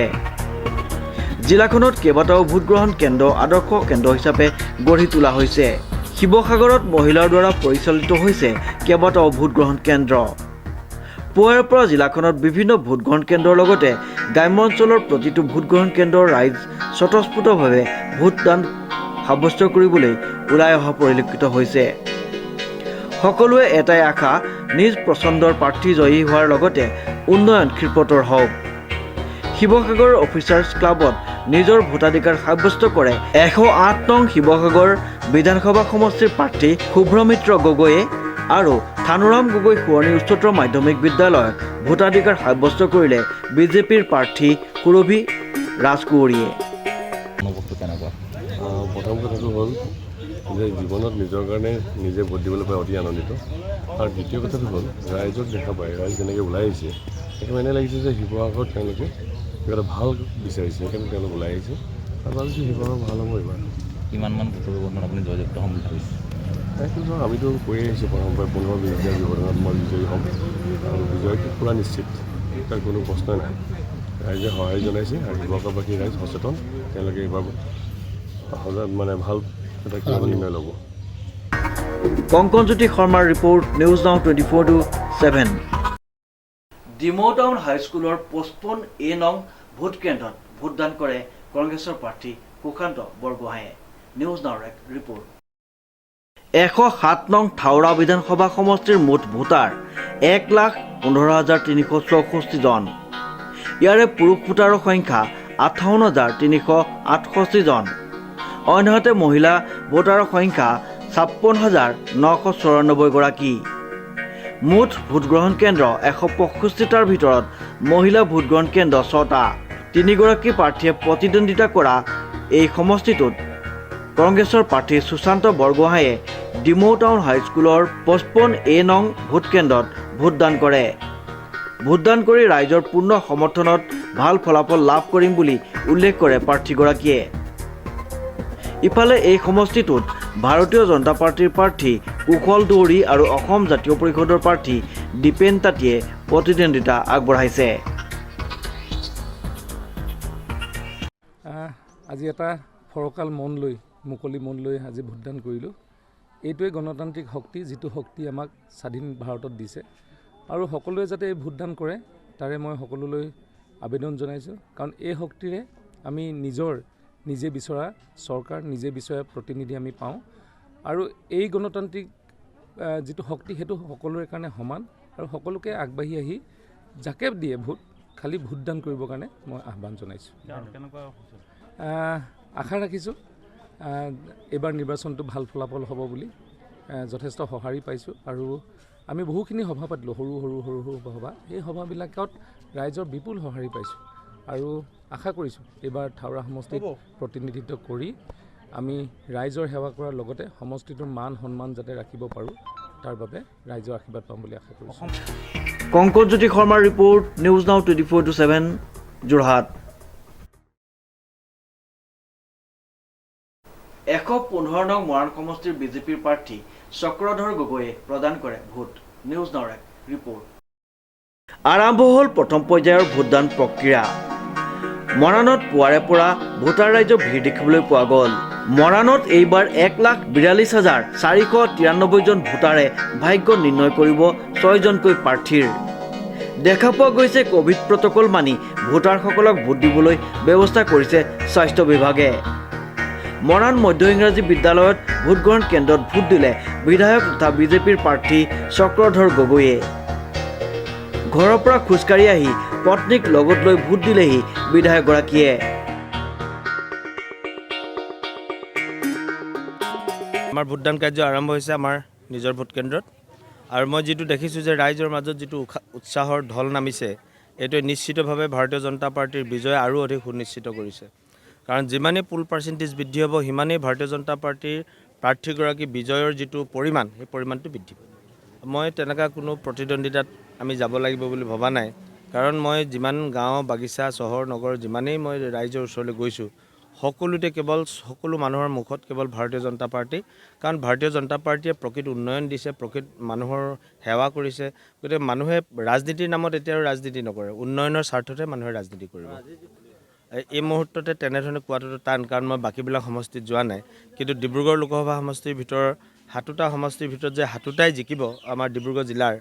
জিলাখনত কেইবাটাও ভোটগ্ৰহণ কেন্দ্ৰ আদৰ্শ কেন্দ্ৰ হিচাপে গঢ়ি তোলা হৈছে। শিৱসাগৰত মহিলাৰ দ্বাৰা পৰিচালিত হৈছে কেইবাটাও ভোটগ্ৰহণ কেন্দ্ৰ। পুৱাৰে পৰা জিলাখনত বিভিন্ন ভোটগ্ৰহণ কেন্দ্ৰৰ লগতে গ্ৰাম্য অঞ্চলৰ প্ৰতিটো ভোটগ্ৰহণ কেন্দ্ৰৰ ৰাইজ স্বতঃস্ফূৰ্তভাৱে ভোটদান সাব্যস্ত কৰিবলৈ ওলাই অহা পৰিলক্ষিত হৈছে। সকলোৱে এটাই আশা, নিজ পচন্দৰ প্ৰাৰ্থী জয়ী হোৱাৰ লগতে উন্নয়ন ক্ষীপ্ৰতৰ হওক। শিৱসাগৰ অফিচাৰ্ছ ক্লাবত নিজৰ ভোটাধিকাৰ সাব্যস্ত কৰে 108 নং শিৱসাগৰ বিধানসভা সমষ্টিৰ প্ৰাৰ্থী শুভ্ৰমিত্ৰ গগৈয়ে আৰু থানুৰাম গগৈ শুৱনি উচ্চতৰ মাধ্যমিক বিদ্যালয়ত ভোটাধিকাৰ সাব্যস্ত কৰিলে বিজেপিৰ প্ৰাৰ্থী সুৰভি ৰাজকুঁৱৰীয়ে। প্ৰথম কথাটো হ'ল যে জীৱনত নিজৰ কাৰণে নিজে ভোট দিবলৈ পাই অতি আনন্দিত। আৰু দ্বিতীয় কথাটো হ'ল ৰাইজক দেখা পায়, ৰাইজ যেনেকৈ ওলাই আহিছে সেইকাৰণে এনে লাগিছে যে শিৱসাগৰত তেওঁলোকে কিবা এটা ভাল বিচাৰিছে, সেইকাৰণে তেওঁলোক ওলাই আহিছে আৰু ভাবিছোঁ শিৱসাগৰ ভাল হ'ব এইবাৰ। কিমানমান ভোটৰ ব্যৱধান আপুনি জয়যুক্ত হ'ম বুলি ভাবিছে? কিন্তু আমিতো কৈয়ে আহিছোঁ প্ৰথমবাৰ 15-20 হাজাৰ ব্যৱধানত মই বিজয়ী হ'ম আৰু বিজয়টো পূৰা নিশ্চিত, তাৰ কোনো প্ৰশ্নই নাই। ৰাইজে সহায় জনাইছে আৰু শিৱসাগৰবাসী ৰাইজ সচেতন, তেওঁলোকে এইবাৰ মানে ভাল এটা কিবা নিৰ্ণয় ল'ব। কংকনজ্যোতি শৰ্মাৰ report news now 24/7। Dimow town হাইস্কুলৰ 55 A নং ভোট কেন্দ্ৰত ভোটদান কৰে কংগ্ৰেছৰ প্ৰাৰ্থী সুশান্ত বৰগোহাঁয়ে। নিউজ নাওৰ এক ৰিপৰ্ট। 107 নং থাওৰা বিধানসভা সমষ্টিৰ মুঠ ভোটাৰ 1,15,364 জন। ইয়াৰে পুৰুষ ভোটাৰৰ সংখ্যা 58,368 জন। অন্যহাতে মহিলা ভোটাৰৰ সংখ্যা 56,994 গৰাকী। মুঠ ভোটগ্ৰহণ কেন্দ্ৰ 165টাৰ ভিতৰত মহিলা ভোটগ্ৰহণ কেন্দ্ৰ 6টা। 3 গৰাকী প্ৰাৰ্থীয়ে প্ৰতিদ্বন্দ্বিতা কৰা এই সমষ্টিটোত কংগ্ৰেছৰ প্ৰাৰ্থী সুশান্ত বৰগোহাঁয়ে ডিমৌ টাউন হাইস্কুলৰ 55 A নং ভোট কেন্দ্ৰত ভোটদান কৰে। ভোটদান কৰি ৰাইজৰ পূৰ্ণ সমৰ্থনত ভাল ফলাফল লাভ কৰিম বুলি উল্লেখ কৰে প্ৰাৰ্থীগৰাকীয়ে। ইফালে এই সমষ্টিটোত ভাৰতীয় জনতা পাৰ্টিৰ প্ৰাৰ্থী কুশল দুৱৰী আৰু অসম জাতীয় পৰিষদৰ প্ৰাৰ্থী দীপেন তাঁতীয়ে প্ৰতিদ্বন্দ্বিতা আগবঢ়াইছে। আজি এটা ফৰকাল মন লৈ মুকলি মন লৈ আজি ভোটদান কৰিলোঁ। এইটোৱে গণতান্ত্ৰিক শক্তি, যিটো শক্তি আমাক স্বাধীন ভাৰতত দিছে আৰু সকলোৱে যাতে এই ভোটদান কৰে তাৰে মই সকলোলৈ আবেদন জনাইছোঁ। কাৰণ এই শক্তিৰে আমি নিজে বিচৰা চৰকাৰ, নিজে বিচৰা প্ৰতিনিধি আমি পাওঁ আৰু এই গণতান্ত্ৰিক যিটো শক্তি সেইটো সকলোৰে কাৰণে সমান আৰু সকলোকে আগবাঢ়ি আহি যাকে দিয়ে ভোট খালি ভোটদান কৰিবৰ কাৰণে মই আহ্বান জনাইছোঁ। আশা ৰাখিছোঁ এইবাৰ নিৰ্বাচনটো ভাল ফলাফল হ'ব বুলি। যথেষ্ট সঁহাৰি পাইছোঁ আৰু আমি বহুখিনি সভা পাতিলোঁ, সৰু সভা। এই সভাবিলাকত ৰাইজৰ বিপুল সঁহাৰি পাইছোঁ আৰু আশা কৰিছোঁ এইবাৰ থাওৰা সমষ্টিত প্ৰতিনিধিত্ব কৰি আমি ৰাইজৰ সেৱা কৰাৰ লগতে সমষ্টিটোৰ মান সন্মান যাতে ৰাখিব পাৰোঁ তাৰ বাবে ৰাইজৰ আশীৰ্বাদ পাম বুলি আশা কৰিছোঁ। কংকনজ্যোতি শৰ্মাৰ ৰিপৰ্ট নিউজ নাও 24/7 যোৰহাট। 115 নং মৰাণ সমষ্টিৰ বিজেপিৰ প্ৰাৰ্থী চক্ৰধৰ গগৈয়ে প্ৰদান কৰে ভোট। নিউজ নাওৰ এক ৰিপৰ্ট। আৰম্ভ হ'ল প্ৰথম পৰ্যায়ৰ ভোটদান প্ৰক্ৰিয়া। মৰাণত পুৱাৰে পৰা ভোটাৰ ৰাইজৰ ভিৰ দেখিবলৈ পোৱা গ'ল। মৰাণত এইবাৰ 1,42,493 জন ভোটাৰে ভাগ্য নিৰ্ণয় কৰিব 6জনকৈ প্ৰাৰ্থীৰ। দেখা পোৱা গৈছে কোভিড প্ৰট'কল মানি ভোটাৰসকলক ভোট দিবলৈ ব্যৱস্থা কৰিছে স্বাস্থ্য বিভাগে। মৰাণ মধ্য ইংৰাজী বিদ্যালয়ত ভোটগ্ৰহণ কেন্দ্ৰত ভোট দিলে বিধায়ক তথা বিজেপিৰ প্ৰাৰ্থী চক্ৰধৰ গগৈয়ে। ঘৰৰ পৰা খোজকাঢ়ি আহি পত্নীক লগত লৈ ভোট দিলেহি বিধায়কগৰাকীয়ে। আমাৰ ভোটদান কাৰ্য আৰম্ভ হৈছে আমাৰ নিজৰ ভোট কেন্দ্ৰত আৰু মই যিটো দেখিছোঁ যে ৰাইজৰ মাজত যিটো উৎসাহৰ ঢল নামিছে এইটোৱে নিশ্চিতভাৱে ভাৰতীয় জনতা পাৰ্টীৰ বিজয় আৰু অধিক সুনিশ্চিত কৰিছে। কাৰণ যিমানেই পোল পাৰ্চেণ্টেজ বৃদ্ধি হ'ব সিমানেই ভাৰতীয় জনতা পাৰ্টীৰ প্ৰাৰ্থীগৰাকী বিজয়ৰ যিটো পৰিমাণ সেই পৰিমাণটো বৃদ্ধি পাব। মই তেনেকুৱা কোনো প্ৰতিদ্বন্দ্বিতাত আমি যাব লাগিব বুলি ভবা নাই। কাৰণ মই যিমান গাঁও বাগিচা চহৰ নগৰ যিমানেই মই ৰাইজৰ ওচৰলৈ গৈছোঁ সকলোতে সকলো মানুহৰ মুখত কেৱল ভাৰতীয় জনতা পাৰ্টী। কাৰণ ভাৰতীয় জনতা পাৰ্টীয়ে প্ৰকৃত উন্নয়ন দিছে, প্ৰকৃত মানুহৰ সেৱা কৰিছে। গতিকে মানুহে ৰাজনীতিৰ নামত এতিয়া আৰু ৰাজনীতি নকৰে, উন্নয়নৰ স্বাৰ্থতে মানুহে ৰাজনীতি কৰিব। এই মুহূৰ্ততে তেনেধৰণে কোৱাটো টান, কাৰণ মই বাকীবিলাক সমষ্টিত যোৱা নাই। কিন্তু ডিব্ৰুগড় লোকসভা সমষ্টিৰ ভিতৰত 7টা সমষ্টিৰ ভিতৰত যে 7টাই জিকিব আমাৰ ডিব্ৰুগড় জিলাৰ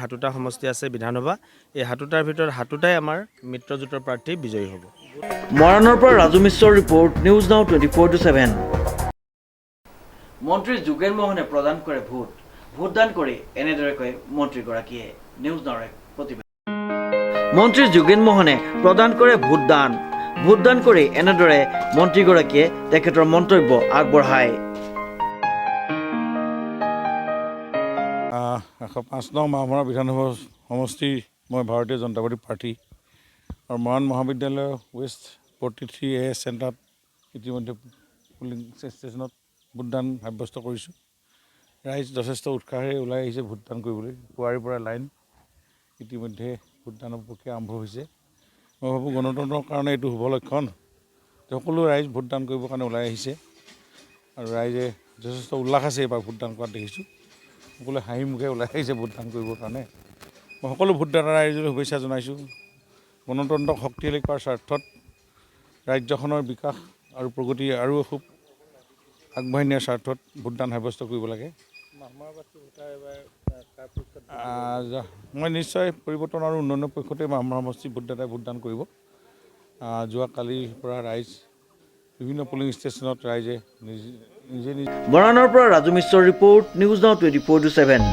7টা সমষ্টি আছে বিধানসভা। এই 7টাৰ ভিতৰত 7টাই আমাৰ মিত্ৰজোঁটৰ প্ৰাৰ্থী বিজয়ী হ'ব। মৰাণৰ পৰা ৰাজু মিশ্ৰৰ ৰিপৰ্ট নিউজ নাও 24/7। মন্ত্ৰী যোগেন মোহনে প্ৰদান কৰে ভোটদান কৰি এনেদৰে কয় মন্ত্ৰীগৰাকীয়ে। নিউজ নাওৰ এক প্ৰতিবেদন। মন্ত্ৰী যোগেন মোহনে প্ৰদান কৰে ভোটদান কৰি এনেদৰে মন্ত্ৰীগৰাকীয়ে তেখেতৰ মন্তব্য আগবঢ়ায়। 105 নং মাহমৰা বিধানসভা সমষ্টিৰ মই ভাৰতীয় জনতা পাৰ্টীৰ প্ৰাৰ্থী আৰু মৰাণ মহাবিদ্যালয় ৱেষ্ট 43A চেণ্টাৰত ইতিমধ্যে পুলিং ষ্টেচনত ভোটদান সাব্যস্ত কৰিছোঁ। ৰাইজ যথেষ্ট উৎসাহেৰে ওলাই আহিছে ভোটদান কৰিবলৈ। পুৱাৰে পৰা লাইন ইতিমধ্যে ভোটদানৰ প্ৰক্ৰিয়া আৰম্ভ হৈছে। মই ভাবোঁ গণতন্ত্ৰৰ কাৰণে এইটো শুভ লক্ষণ। সকলো ৰাইজ ভোটদান কৰিবৰ কাৰণে ওলাই আহিছে আৰু ৰাইজে যথেষ্ট উল্লাস আছে এইবাৰ ভোটদান কৰাত দেখিছোঁ। সকলোৱে হাঁহি মুখে ওলাই আহিছে ভোটদান কৰিবৰ কাৰণে। মই সকলো ভোটদাতা ৰাইজলৈ শুভেচ্ছা জনাইছোঁ। গণতন্ত্ৰক শক্তিশালী কৰাৰ স্বাৰ্থত ৰাজ্যখনৰ বিকাশ আৰু প্ৰগতি আৰু খুব আগবাঢ়ি নিয়াৰ স্বাৰ্থত ভোটদান সাব্যস্ত কৰিব লাগে। মই নিশ্চয় পৰিৱৰ্তন আৰু উন্নয়নৰ পক্ষতে আমাৰ সমষ্টি ভোটদাতাই ভোটদান কৰিব। যোৱাকালিৰ পৰা ৰাইজ বিভিন্ন পলিং ষ্টেচনত ৰাইজে নিজে মৰাণৰ পৰা ৰাজু মিশ্ৰৰ ৰিপৰ্ট, নিউজ নাও 24/7।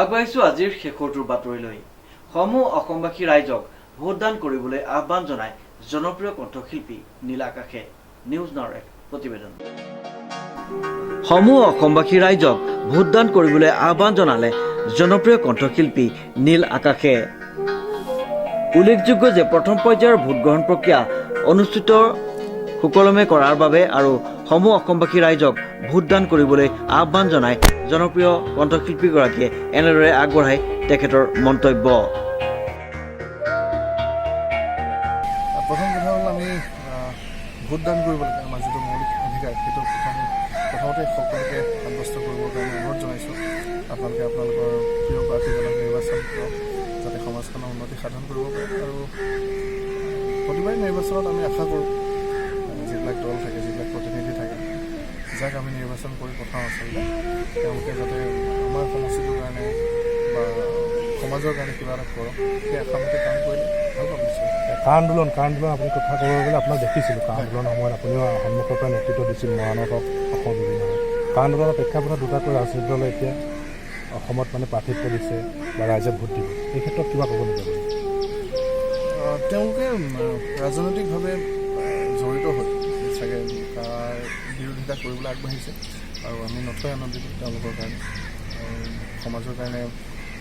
আগবাঢ়িছোঁ আজিৰ শেষৰটোৰ বাতৰিলৈ। সমূহ অসমবাসী ৰাইজক ভোটদান কৰিবলৈ আহ্বান জনাই জনপ্ৰিয় কণ্ঠশিল্পী নীল আকাশে। নিউজ নাওৰ এক প্ৰতিবেদন। সমূহ অসমবাসী ৰাইজক ভোটদান কৰিবলৈ আহ্বান জনালে জনপ্ৰিয় কণ্ঠশিল্পী নীল আকাশে। উল্লেখযোগ্য যে প্ৰথম পৰ্যায়ৰ ভোটগ্ৰহণ প্ৰক্ৰিয়া অনুষ্ঠিত সুকলমে কৰাৰ বাবে আৰু সমূহ অসমবাসী ৰাইজক ভোটদান কৰিবলৈ আহ্বান জনাই জনপ্ৰিয় কণ্ঠশিল্পীগৰাকীয়ে এনেদৰে আগবঢ়াই তেখেতৰ মন্তব্য। প্ৰথম কথা হ'ল আমি ভোটদান কৰিব লাগে। আমাৰ যিটো মৌলিক অধিকাৰ সেইটো প্ৰথমতে সকলোকে সাব্যস্ত কৰিবৰ কাৰণে অনুৰোধ জনাইছোঁ। আপোনালোকে আপোনালোকৰ প্ৰিয় প্ৰাৰ্থীজনক নিৰ্বাচন কৰক যাতে সমাজখনৰ উন্নতি সাধন কৰিব পাৰে। আৰু প্ৰতিবাৰে নিৰ্বাচনত আমি আশা কৰোঁ যিবিলাক দল থাকে, যিবিলাক প্ৰতিনিধি থাকে, যাক আমি নিৰ্বাচন কৰি পঠাওঁ আচলতে তেওঁলোকে যাতে আমাৰ সমষ্টিটোৰ কাৰণে বা সমাজৰ কাৰণে কিবা এটা কৰক, সেই আশামতে কাম কৰিলে ভাল পাব নিশ্চয়। কা আন্দোলন আপুনি কথা ক'ব গ'লে আপোনাক দেখিছিলোঁ। কা আন্দোলনৰ সময়ত আপুনিও সন্মুখৰ পৰা নেতৃত্ব দিছিল মৰাণত হওক, অসমৰ বিভিন্ন কা আন্দোলনৰ প্ৰেক্ষাপটত দুটাকৈ ৰাজনৈতিক দলে এতিয়া অসমত প্ৰাৰ্থিত্ব দিছে বা ৰাইজে ভোট দিব। এই ক্ষেত্ৰত কিবা ক'ব নেকি? তেওঁলোকে ৰাজনৈতিকভাৱে জড়িত হৈ চাগে কাৰ বিৰোধিতা কৰিবলৈ আগবাঢ়িছে আৰু আমি নথৈ আনন্দিত তেওঁলোকৰ কাৰণে। সমাজৰ কাৰণে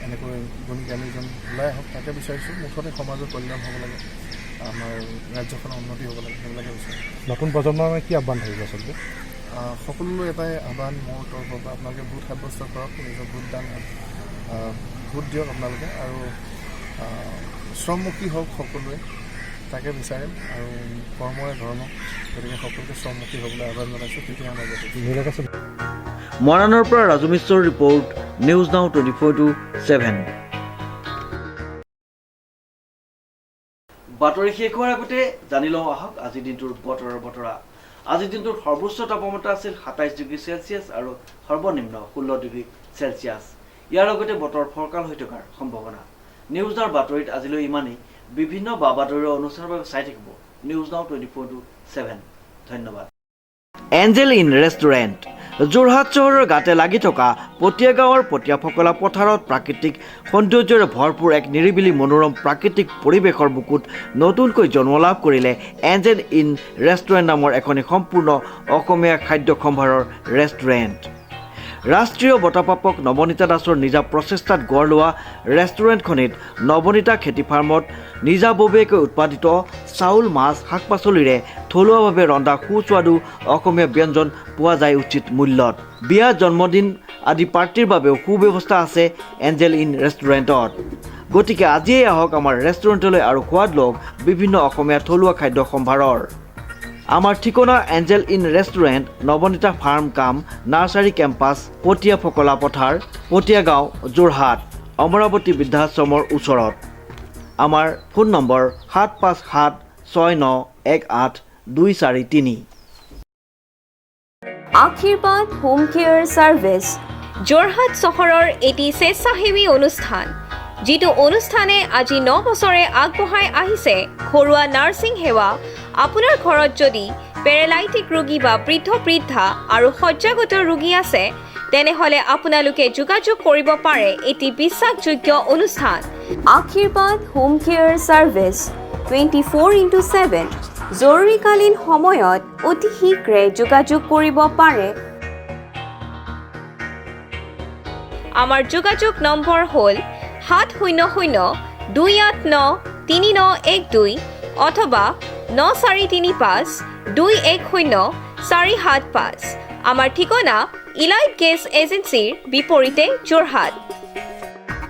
এনেকৈ গুণী জ্ঞানীজন ওলাই আহক তাকে বিচাৰিছোঁ। মুঠতে সমাজৰ কল্যাণ হ'ব লাগে, আমাৰ ৰাজ্যখনৰ উন্নতি হ'ব লাগে, সেইবিলাকে বিচাৰোঁ। নতুন প্ৰজন্মৰ কি আহ্বান থাকিব আচলতে? সকলোৰে এটাই আহ্বান মোৰ তৰফৰ পৰা, আপোনালোকে ভোট সাব্যস্ত কৰক, নিজৰ ভোটদান ভোট দিয়ক আপোনালোকে আৰু শ্ৰমমুখী হওক সকলোৱে, তাকে বিচাৰিম। আৰু কৰ্মৰে ধৰ্ম, গতিকে সকলোকে শ্ৰমমুখী হ'বলৈ আহ্বান জনাইছোঁ। তেতিয়া আমাৰ মৰাণৰ পৰা ৰাজু মিশ্ৰৰ ৰিপৰ্ট, নিউজ নাও 24/7। বাতৰি শেষ হোৱাৰ আগতে জানি লওঁ আহক আজিৰ দিনটোৰ বতৰৰ বতৰা। আজিৰ দিনটোৰ সৰ্বোচ্চ তাপমাত্ৰা আছিল 27 ডিগ্ৰী চেলছিয়াছ আৰু সৰ্বনিম্ন 16 ডিগ্ৰী চেলছিয়াছ। ইয়াৰ লগতে বতৰ ফৰকাল হৈ থকাৰ সম্ভাৱনা। নিউজ নাওৰ বাতৰিত আজিলৈ ইমানেই। বিভিন্ন বা বাতৰিৰ অনুষ্ঠানৰ বাবে চাই থাকিব নিউজ নাও 24/7। ধন্যবাদ। এঞ্জেল ইন ৰেষ্টুৰেণ্ট, যোৰহাট চহৰৰ গাতে লাগি থকা পতিয়া গাঁৱৰ পতিয়া ফকলা পথাৰত প্ৰাকৃতিক সৌন্দৰ্যৰে ভৰপূৰ এক নিৰিবিলি মনোৰম প্ৰাকৃতিক পৰিৱেশৰ বুকুত নতুনকৈ জন্ম লাভ কৰিলে এঞ্জেল ইন ৰেষ্টুৰেণ্ট নামৰ এখনি সম্পূৰ্ণ অসমীয়া খাদ্য সম্ভাৰৰ ৰেষ্টুৰেণ্ট। ৰাষ্ট্ৰীয় বঁটাপ্ৰাপক নৱনীতা দাসৰ নিজা প্ৰচেষ্টাত গঢ় লোৱা ৰেষ্টুৰেণ্টখনিত নৱনীতা খেতি ফাৰ্মত নিজাববীয়াকৈ উৎপাদিত চাউল, মাছ, শাক পাচলিৰে থলুৱাভাৱে ৰন্ধা সুস্বাদু অসমীয়া ব্যঞ্জন পোৱা যায় উচিত মূল্যত। বিয়া, জন্মদিন আদি পাৰ্টিৰ বাবেও সুব্যৱস্থা আছে এঞ্জেল ইন ৰেষ্টুৰেণ্টত। গতিকে আজিয়েই আহক আমাৰ ৰেষ্টুৰেণ্টলৈ আৰু সোৱাদ লওক বিভিন্ন অসমীয়া থলুৱা খাদ্য সম্ভাৰৰ। আমাৰ ঠিকনা Angel in restaurant, Nabanita farm কাম নাৰ্চাৰী কেম্পাছ, পতিয়া ফকলা পথাৰ, পতিয়া গাঁও, যোৰহাট, অমৰাৱতী বৃদ্ধাশ্ৰমৰ ওচৰত। আমাৰ ফোন নম্বৰ 7576918243। আশীৰ্বাদ হোম কেয়াৰ ছাৰ্ভিচ, যোৰহাট চহৰৰ এটি স্বেচ্ছাসেৱী অনুষ্ঠান, যিটো অনুষ্ঠানে আজি 9 বছৰে আগবঢ়াই আহিছে ঘৰুৱা নাৰ্ছিং সেৱা। আপোনাৰ ঘৰত যদি পেৰালাইটিক ৰোগী বা বৃদ্ধা আৰু শয্যাগত ৰোগী আছে, তেনেহ'লে আপোনালোকে যোগাযোগ কৰিব পাৰে এটি বিশ্বাসযোগ্য অনুষ্ঠান আশীৰ্বাদ হোম কেয়াৰ ছাৰ্ভিচ 24/7। জৰুৰীকালীন সময়ত অতি শীঘ্ৰে যোগাযোগ কৰিব পাৰে। আমাৰ যোগাযোগ নম্বৰ হ'ল 700-289-3912 অথবা 9435-210-475। আমাৰ ঠিকনা ইলাইট গেছ এজেঞ্চিৰ বিপৰীতে যোৰহাট।